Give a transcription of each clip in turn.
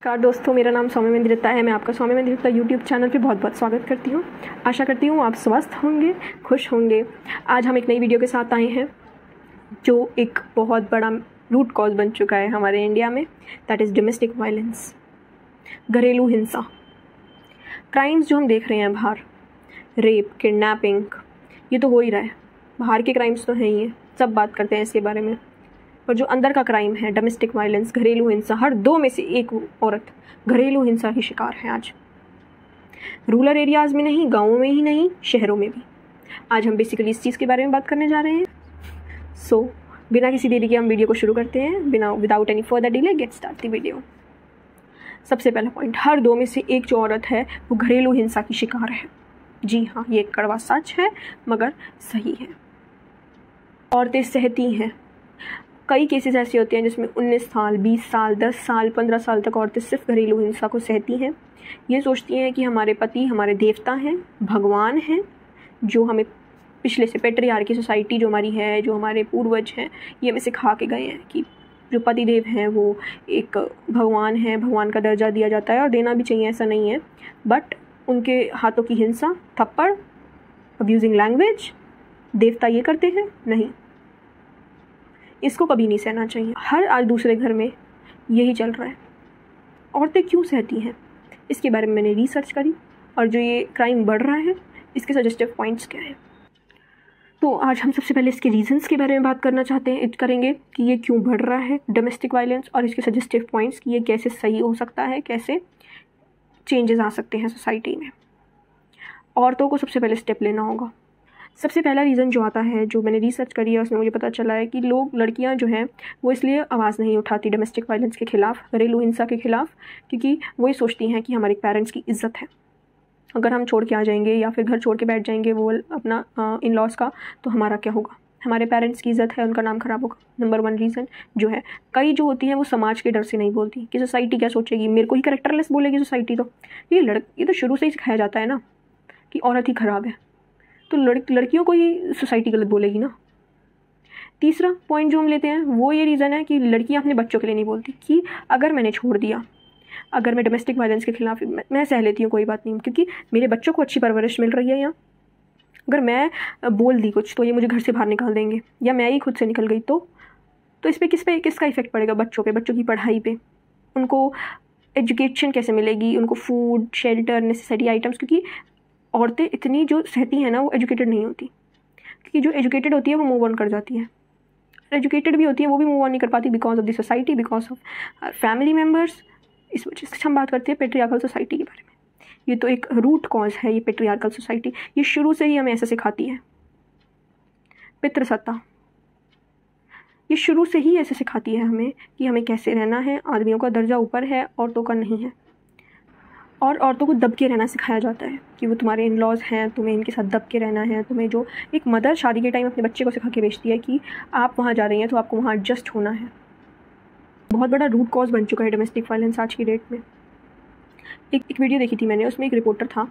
Car दोस्तों, मेरा नाम सौम्य मंदिरता है। मैं आपका सौम्य मंदिरता यूट्यूब चैनल पे बहुत बहुत स्वागत करती हूँ। आशा करती हूँ आप स्वस्थ होंगे, खुश होंगे। आज हम एक नई वीडियो के साथ आए हैं जो एक बहुत बड़ा रूट कॉज बन चुका है हमारे इंडिया में, दैट इज़ डोमेस्टिक वायलेंस, घरेलू हिंसा। क्राइम्स जो हम देख रहे हैं बाहर, रेप, किडनैपिंग, ये तो हो ही रहा है। बाहर के क्राइम्स तो हैं ही हैं, सब बात करते हैं इसके बारे में। और जो अंदर का क्राइम है, डोमेस्टिक वायलेंस, घरेलू हिंसा, हर दो में से एक औरत घरेलू हिंसा की शिकार है आज। रूरल एरियाज़ में नहीं, गाँवों में ही नहीं, शहरों में भी। आज हम बेसिकली इस चीज़ के बारे में बात करने जा रहे हैं। सो बिना किसी देरी के हम वीडियो को शुरू करते हैं। Without any further delay, get start the video. सबसे पहला पॉइंट, हर दो में से एक जो औरत है वो घरेलू हिंसा की शिकार है। जी हाँ, ये कड़वा सच है मगर सही है। औरतें सहती हैं। कई केसेस ऐसे होते हैं जिसमें 19 साल, 20 साल, 10 साल, 15 साल तक औरतें सिर्फ घरेलू हिंसा को सहती हैं। ये सोचती हैं कि हमारे पति हमारे देवता हैं, भगवान हैं, जो हमें पिछले से पेट्रियार्की सोसाइटी जो हमारी है, जो हमारे पूर्वज हैं, ये हमें सिखा के गए हैं कि जो पति देव हैं वो एक भगवान है, भगवान का दर्जा दिया जाता है और देना भी चाहिए, ऐसा नहीं है। बट उनके हाथों की हिंसा, थप्पड़, अब्यूजिंग लैंग्वेज, देवता ये करते हैं, नहीं, इसको कभी नहीं सहना चाहिए। हर आज दूसरे घर में यही चल रहा है। औरतें क्यों सहती हैं, इसके बारे में मैंने रिसर्च करी और जो ये क्राइम बढ़ रहा है इसके सजेस्टिव पॉइंट्स क्या हैं। तो आज हम सबसे पहले इसके रीजंस के बारे में बात करना चाहते हैं, करेंगे कि ये क्यों बढ़ रहा है डोमेस्टिक वायलेंस, और इसके सजेस्टिव पॉइंट्स कि ये कैसे सही हो सकता है, कैसे चेंजेस आ सकते हैं सोसाइटी में। औरतों को सबसे पहले स्टेप लेना होगा। सबसे पहला रीज़न जो आता है, जो मैंने रिसर्च करी है, उसमें मुझे पता चला है कि लड़कियां जो हैं वो इसलिए आवाज़ नहीं उठाती डोमेस्टिक वायलेंस के ख़िलाफ़, घरेलू हिंसा के ख़िलाफ़, क्योंकि वो ये सोचती हैं कि हमारे पेरेंट्स की इज़्ज़त है। अगर हम छोड़ के आ जाएंगे या फिर घर छोड़ के बैठ जाएंगे वो अपना इन लॉज का, तो हमारा क्या होगा, हमारे पेरेंट्स की इज़्ज़त है, उनका नाम ख़राब होगा। नंबर 1 रीज़न जो है, कई जो होती हैं वो समाज के डर से नहीं बोलती कि सोसाइटी क्या सोचेगी, मेरे को ही कैरेक्टरलेस बोलेगी सोसाइटी। तो ये तो शुरू से ही सिखाया जाता है ना कि औरत ही ख़राब है, तो लड़कियों को ही सोसाइटी गलत बोलेगी ना। तीसरा पॉइंट जो हम लेते हैं वो ये रीज़न है कि लड़कियां अपने बच्चों के लिए नहीं बोलती कि अगर मैंने छोड़ दिया, अगर मैं डोमेस्टिक वायलेंस के खिलाफ मैं सह लेती हूँ, कोई बात नहीं, क्योंकि मेरे बच्चों को अच्छी परवरिश मिल रही है यहाँ। अगर मैं बोल दी कुछ तो ये मुझे घर से बाहर निकाल देंगे, या मैं ही खुद से निकल गई तो इस पर किसका इफेक्ट पड़ेगा, बच्चों पे, बच्चों की पढ़ाई पे, उनको एजुकेशन कैसे मिलेगी, उनको फूड, शेल्टर, नेसेसरी आइटम्स। क्योंकि औरतें इतनी जो सहती हैं ना वो एजुकेटेड नहीं होती, क्योंकि जो एजुकेटेड होती है वो मूव ऑन कर जाती है, एजुकेटेड भी होती है वो भी मूव ऑन नहीं कर पाती, because of the society, because of family members. इस वजह से हम बात करते हैं पेट्रियार्कल सोसाइटी के बारे में। ये तो एक रूट कॉज है, ये पेट्रियार्कल सोसाइटी, ये शुरू से ही हमें ऐसा सिखाती है। पितृसत्ता, ये शुरू से ही ऐसे सिखाती है हमें कि हमें कैसे रहना है, आदमियों का दर्जा ऊपर है, औरतों का नहीं है। और औरतों को दब के रहना सिखाया जाता है कि वो तुम्हारे इन लॉज हैं, तुम्हें इनके साथ दब के रहना है। तुम्हें जो एक मदर शादी के टाइम अपने बच्चे को सिखा के भेजती है कि आप वहाँ जा रही हैं तो आपको वहाँ एडजस्ट होना है। बहुत बड़ा रूट कॉज बन चुका है डोमेस्टिक वायलेंस आज की डेट में। एक वीडियो देखी थी मैंने, उसमें एक रिपोर्टर था,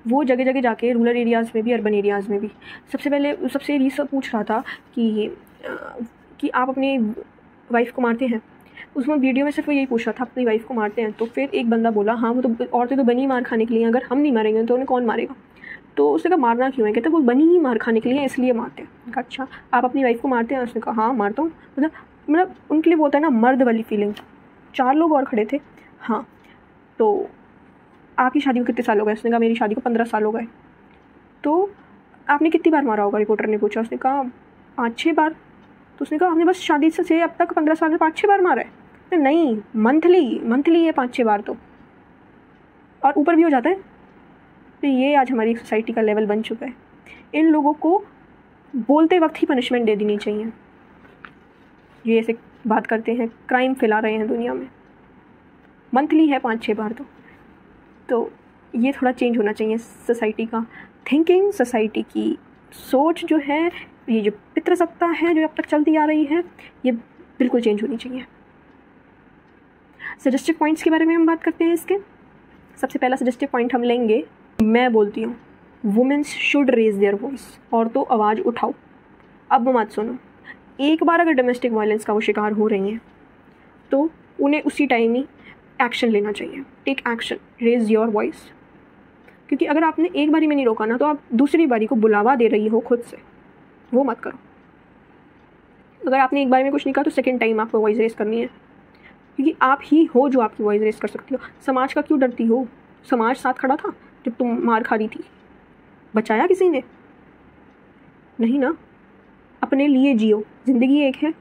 वो जगह जगह जाके रूरल एरियाज़ में भी, अर्बन एरियाज़ में भी, सबसे रीसर्च पूछ रहा था कि आप अपनी वाइफ को मारते हैं। उसमें वीडियो में सिर्फ वो यही पूछ रहा था, अपनी वाइफ को मारते हैं। तो फिर एक बंदा बोला, हाँ वो तो औरतें तो बनी मार खाने के लिए, अगर हम नहीं मारेंगे तो उन्हें कौन मारेगा। तो उसने कहा मारना क्यों है, कहते वो बनी ही मार खाने के लिए इसलिए मारते हैं। कहा अच्छा, आप अपनी वाइफ को मारते हैं। उसने कहा हाँ मारता हूँ। मतलब उनके लिए वो होता है ना मर्द वाली फीलिंग। 4 लोग और खड़े थे। हाँ, तो आपकी शादी को कितने साल हो गए? उसने कहा मेरी शादी को 15 साल हो गए। तो आपने कितनी बार मारा होगा, रिपोर्टर ने पूछा। उसने कहा 5-6 बार। तो उसने कहा हमने बस शादी से अब तक 15 साल में 5-6 बार मारा है? तो नहीं, मंथली है 5-6 बार तो, और ऊपर भी हो जाता है। तो ये आज हमारी सोसाइटी का लेवल बन चुका है। इन लोगों को बोलते वक्त ही पनिशमेंट दे देनी चाहिए। ये ऐसे बात करते हैं, क्राइम फैला रहे हैं दुनिया में। मंथली है 5-6 बार तो ये थोड़ा चेंज होना चाहिए सोसाइटी का थिंकिंग, सोसाइटी की सोच जो है, ये जो पितृसत्ता है जो अब तक चलती आ रही है, ये बिल्कुल चेंज होनी चाहिए। सजेस्टिव पॉइंट्स के बारे में हम बात करते हैं इसके। सबसे पहला सजेस्टिव पॉइंट हम लेंगे, मैं बोलती हूँ women's should raise their voice, और तो आवाज़ उठाओ, अब मत सुनो। एक बार अगर डोमेस्टिक वायलेंस का वो शिकार हो रही हैं तो उन्हें उसी टाइम ही एक्शन लेना चाहिए। Take action, raise your voice. क्योंकि अगर आपने एक बारी में नहीं रोका ना, तो आप दूसरी बारी को बुलावा दे रही हो खुद से, वो मत करो। अगर आपने एक बार में कुछ नहीं कहा तो सेकंड टाइम आपको वॉइस रेस करनी है, क्योंकि आप ही हो जो आपकी वॉइस रेस कर सकती हो। समाज का क्यों डरती हो? समाज साथ खड़ा था जब तुम मार खा रही थी, बचाया किसी ने? नहीं ना। अपने लिए जियो, ज़िंदगी एक है,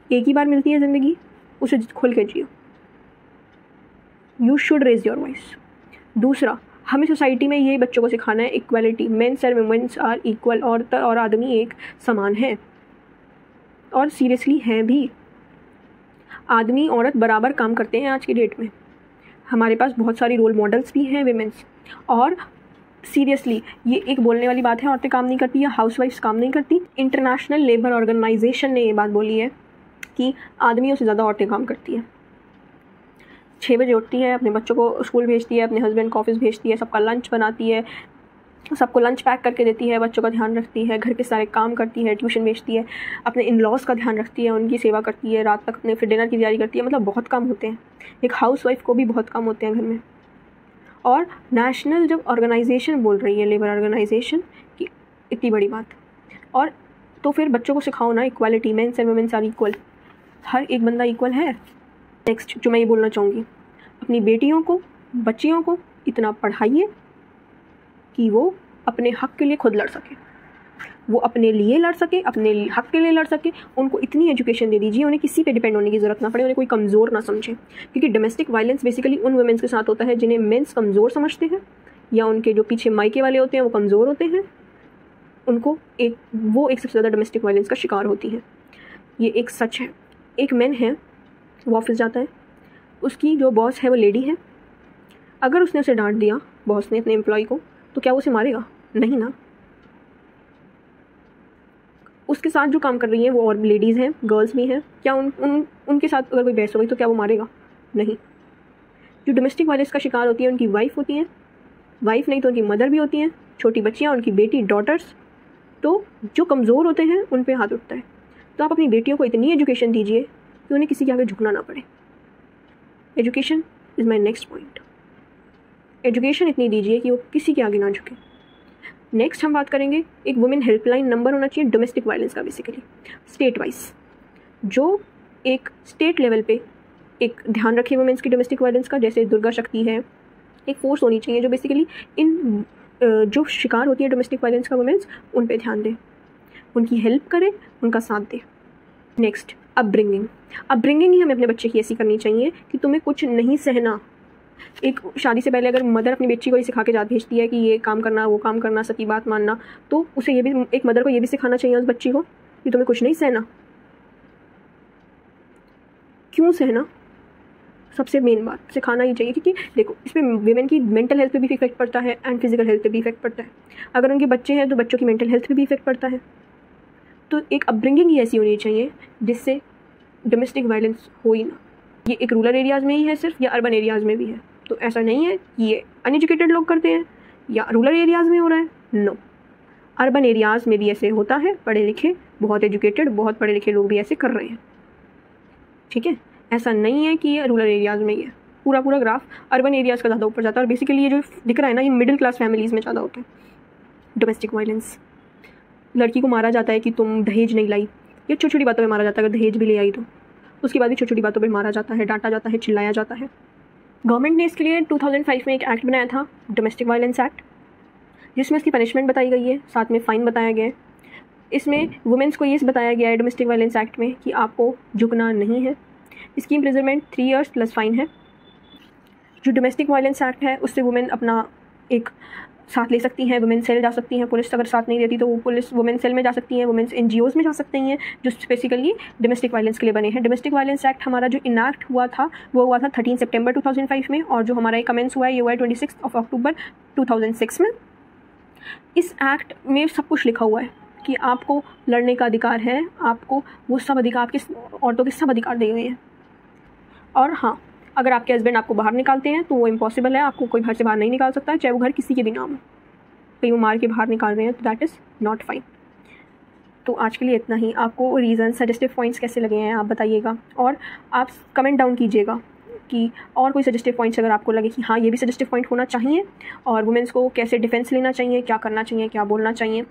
एक ही बार मिलती है ज़िंदगी, उसे खुल के जियो। You should raise your voice. दूसरा, हमें सोसाइटी में ये बच्चों को सिखाना है equality, men's and women's are equal, औरत और आदमी एक समान है, और सीरियसली हैं भी। आदमी औरत बराबर काम करते हैं आज की डेट में। हमारे पास बहुत सारी रोल मॉडल्स भी हैं विमेंस। और सीरियसली ये एक बोलने वाली बात है औरतें काम नहीं करती या हाउसवाइफ्स काम नहीं करती। इंटरनेशनल लेबर ऑर्गेनाइजेशन ने ये बात बोली है कि आदमियों से ज़्यादा औरतें काम करती हैं। 6 बजे उठती है, अपने बच्चों को स्कूल भेजती है, अपने हस्बैंड को ऑफिस भेजती है, सबका लंच बनाती है, सबको लंच पैक करके देती है, बच्चों का ध्यान रखती है, घर के सारे काम करती है, ट्यूशन भेजती है, अपने इन लॉज का ध्यान रखती है, उनकी सेवा करती है, रात तक अपने फिर डिनर की तैयारी करती है। मतलब बहुत काम होते हैं। एक हाउसवाइफ को भी बहुत काम होते हैं घर में। और नेशनल जब ऑर्गेनाइजेशन बोल रही है, लेबर ऑर्गेनाइजेशन, की इतनी बड़ी बात, और तो फिर बच्चों को सिखाओ ना equality, men's and women's are equal, हर एक बंदा इक्वल है। नेक्स्ट जो मैं ये बोलना चाहूँगी, अपनी बेटियों को, बच्चियों को इतना पढ़ाइए कि वो अपने हक़ के लिए खुद लड़ सके, वो अपने लिए लड़ सके, अपने हक़ के लिए लड़ सके। उनको इतनी एजुकेशन दे दीजिए, उन्हें किसी पे डिपेंड होने की ज़रूरत ना पड़े, उन्हें कोई कमज़ोर ना समझे। क्योंकि डोमेस्टिक वायलेंस बेसिकली उन वुमेन्स के साथ होता है जिन्हें मेंस कमज़ोर समझते हैं, या उनके जो पीछे मायके वाले होते हैं वो कमज़ोर होते हैं। उनको वो एक सबसे ज़्यादा डोमेस्टिक वायलेंस का शिकार होती है। ये एक सच है। एक मैन है, वो ऑफिस जाता है, उसकी जो बॉस है वो लेडी है। अगर उसने उसे डांट दिया, बॉस ने अपने एम्प्लॉय को, तो क्या वो उसे मारेगा? नहीं ना। उसके साथ जो काम कर रही हैं वो और लेडीज़ हैं, गर्ल्स भी हैं, क्या उनके साथ अगर कोई बहस हो गई तो क्या वो मारेगा? नहीं। जो डोमेस्टिक वायलेंस का शिकार होती है उनकी वाइफ होती हैं, वाइफ नहीं तो उनकी मदर भी होती हैं, छोटी बच्चियाँ, उनकी बेटी, डॉटर्स। तो जो कमज़ोर होते हैं उन पे हाथ उठता है। तो आप अपनी बेटियों को इतनी एजुकेशन दीजिए कि उन्हें किसी के आगे झुकना ना पड़े। Education is my next point. Education इतनी दीजिए कि वो किसी के आगे ना झुके। नेक्स्ट हम बात करेंगे, एक वुमेन हेल्पलाइन नंबर होना चाहिए डोमेस्टिक वायलेंस का, बेसिकली स्टेट वाइज, जो एक स्टेट लेवल पे एक ध्यान रखे वुमेन्स की डोमेस्टिक वायलेंस का। जैसे दुर्गा शक्ति है, एक फोर्स होनी चाहिए जो बेसिकली इन जो शिकार होती है डोमेस्टिक वायलेंस का वुमेन्स, उन पे ध्यान दे, उनकी हेल्प करे, उनका साथ दे। नेक्स्ट, अपब्रिंगिंग ही हमें अपने बच्चे की ऐसी करनी चाहिए कि तुम्हें कुछ नहीं सहना। एक शादी से पहले अगर मदर अपनी बच्ची को ये सिखा के भेजती है कि ये काम करना, वो काम करना, सबकी बात मानना, तो उसे ये भी, एक मदर को ये भी सिखाना चाहिए उस बच्ची को कि तुम्हें कुछ नहीं सहना। क्यों सहना? सबसे मेन बात सिखाना ही चाहिए, क्योंकि देखो इसमें वीमेन की मेंटल हेल्थ पे भी इफेक्ट पड़ता है एंड फिजिकल हेल्थ पे भी इफेक्ट पड़ता है। अगर उनके बच्चे हैं तो बच्चों की मेंटल हेल्थ पे भी इफेक्ट पड़ता है। तो एक अपब्रिंगिंग ही ऐसी होनी चाहिए जिससे डोमेस्टिक वायलेंस हो ही ना। ये एक रूरल एरियाज़ में ही है सिर्फ, या अर्बन एरियाज़ में भी है? तो ऐसा नहीं है कि ये अनएजुकेटेड लोग करते हैं या रूरल एरियाज़ में हो रहा है। नो, अर्बन एरियाज़ में भी ऐसे होता है। पढ़े लिखे, बहुत एजुकेटेड, बहुत पढ़े लिखे लोग भी ऐसे कर रहे हैं। ठीक है, ऐसा नहीं है कि ये रूरल एरियाज़ में ही है। पूरा ग्राफ अर्बन एरियाज़ का ज़्यादा ऊपर जाता है। और बेसिकली ये जो दिख रहा है ना, ये मिडिल क्लास फैमिलीज़ में ज़्यादा होता है डोमेस्टिक वायलेंस। लड़की को मारा जाता है कि तुम दहेज नहीं लाई, या छोटी छोटी बातों में मारा जाता है। अगर दहेज भी ले आई तो उसके बाद भी छोटी छोटी बातों पर मारा जाता है, डांटा जाता है, चिल्लाया जाता है। गवर्नमेंट ने इसके लिए 2005 में एक एक्ट बनाया था, डोमेस्टिक वायलेंस एक्ट, जिसमें इसकी पनिशमेंट बताई गई है, साथ में फ़ाइन बताया गया है। इसमें वुमेन्स को ये बताया गया है डोमेस्टिक वायलेंस एक्ट में कि आपको झुकना नहीं है। इसकी इम्प्रिजनमेंट 3 इयर्स प्लस फ़ाइन है। जो डोमेस्टिक वायलेंस एक्ट है उससे वुमेन अपना एक साथ ले सकती हैं, वुमेन सेल जा सकती हैं। पुलिस अगर साथ नहीं देती तो वो पुलिस वुमेन सेल में जा सकती हैं, वुमेन्स NGOs में जा सकती हैं जो स्पेसिकली डोमेस्टिक वायलेंस के लिए बने हैं। डोमेस्टिक वायलेंस एक्ट हमारा जो इनैक्ट हुआ था वो हुआ था 13 सितंबर 2005 में, और जो हमारा ये कमेंस हुआ है ये हुआ है 26 अक्टूबर 2006 में। इस एक्ट में सब कुछ लिखा हुआ है कि आपको लड़ने का अधिकार है, आपको वो सब अधिकार, आपके औरतों के सब अधिकार दिए हुए हैं। और हाँ, अगर आपके हस्बैंड आपको बाहर निकालते हैं तो वो इम्पॉसिबल है, आपको कोई घर से बाहर नहीं निकाल सकता है, चाहे वो घर किसी के भी नाम हो। कहीं वो मार के बाहर निकाल रहे हैं तो दैट इज़ नॉट फाइन। तो आज के लिए इतना ही। आपको रीज़न, सजेस्टिव पॉइंट्स कैसे लगे हैं आप बताइएगा, और आप कमेंट डाउन कीजिएगा कि और कोई सजेस्टिव पॉइंट्स अगर आपको लगे कि हाँ ये भी सजेस्टिव पॉइंट होना चाहिए, और वुमेंस को कैसे डिफेंस लेना चाहिए, क्या करना चाहिए, क्या बोलना चाहिए,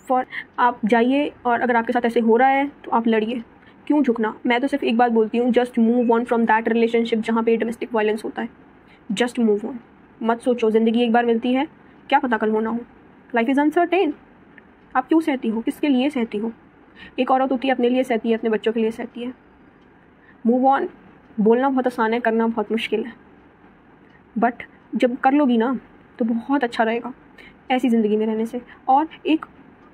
फॉर आप जाइए। और अगर आपके साथ ऐसे हो रहा है तो आप लड़िए, क्यों झुकना। मैं तो सिर्फ एक बात बोलती हूँ, just move on from that relationship जहाँ पे डोमेस्टिक वायलेंस होता है। जस्ट मूव ऑन, मत सोचो, ज़िंदगी एक बार मिलती है, क्या पता कल होना हो। Life is uncertain. आप क्यों सहती हो, किसके लिए सहती हो। एक औरत होती है अपने लिए सहती है, अपने बच्चों के लिए सहती है। Move on. बोलना बहुत आसान है, करना बहुत मुश्किल है, बट जब कर लोगी ना तो बहुत अच्छा रहेगा ऐसी ज़िंदगी में रहने से। और एक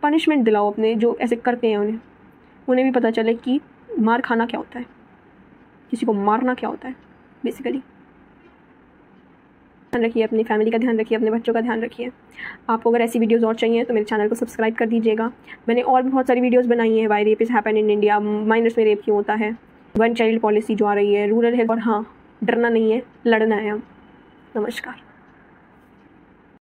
पनिशमेंट दिलाओ अपने जो ऐसे करते हैं, उन्हें भी पता चले कि मार खाना क्या होता है, किसी को मारना क्या होता है बेसिकली। ध्यान रखिए, अपनी फैमिली का ध्यान रखिए, अपने बच्चों का ध्यान रखिए। आपको अगर ऐसी वीडियोस और चाहिए तो मेरे चैनल को सब्सक्राइब कर दीजिएगा। मैंने और भी बहुत सारी वीडियोस बनाई हैं। Why rape is happen in India, minors में रेप क्यों होता है, वन चाइल्ड पॉलिसी जो आ रही है, रूरल हेल्थ, और हाँ डरना नहीं है, लड़ना है। अब नमस्कार।